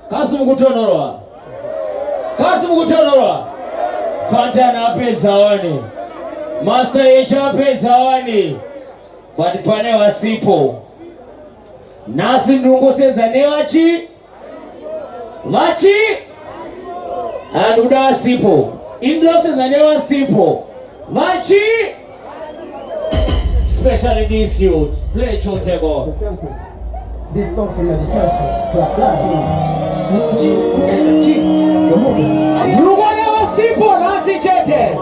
Kasi mukutonorwa. Kasi mukutonorwa. Fanta apedza wani. Master Esha apedza wani. But pane wasipo. Nasi ndungu seza newachi. Machi. And uda sipo. Indlo seza newasipo. Machi. Especially these youths. Play Chotego. This song from the church. Rugone wasipo nasi chete.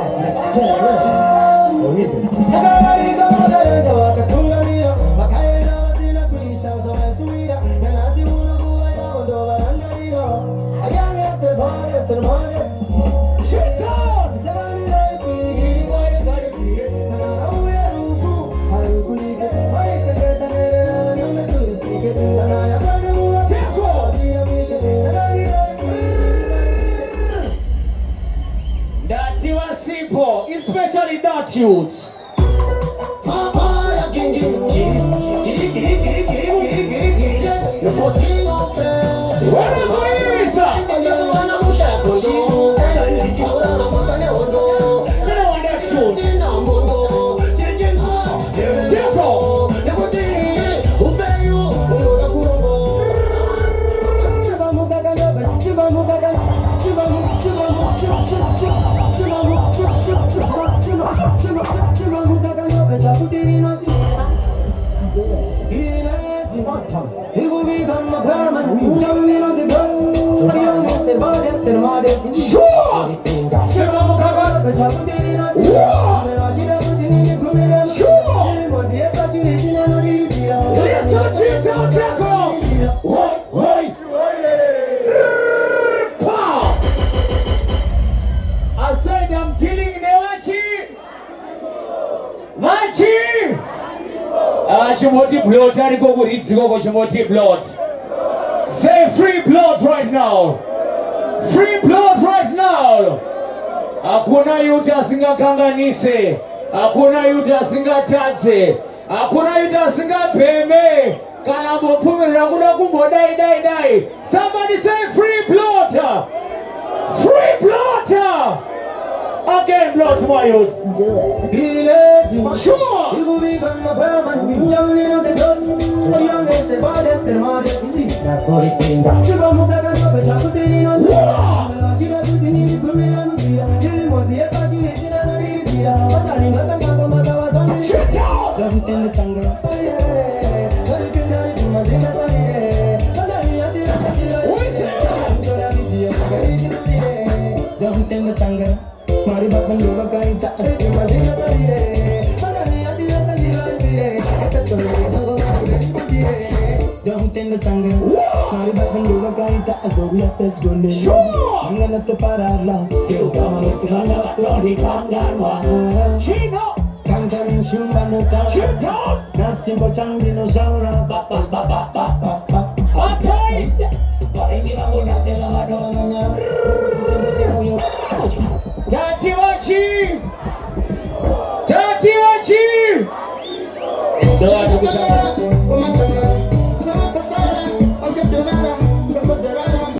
Especially that youth. I said I'm killing Chimoti-Blot, I go with it to go with Chimoti-Blot. Say free blood right now. Free blood right now. Hakuna yuta singa kanganise. Hakuna yuta singa tate. Hakuna yuta singa peme. Kana bopume rakuna kumbo dai. Somebody say free blood. Free blood. Again, blood to my youth. Do it. Sure. You will become a permanent. We don't need us a gun. The youngest, the baddest, the modest. You see, that's what it means. Chibuku Stadium. Mari bapan yoga kai ta asti madina sarire madani adiya sanira bire ekatto zogo bire don't in the jungle mari bapan yoga kai ta azoya pej gonde mangala to parala yo kamano kumanga to di kangarwa Chino. kangarin shumano ta Chino. natin bo chang dinosaura ba. Okay. Paringi na mo natin ang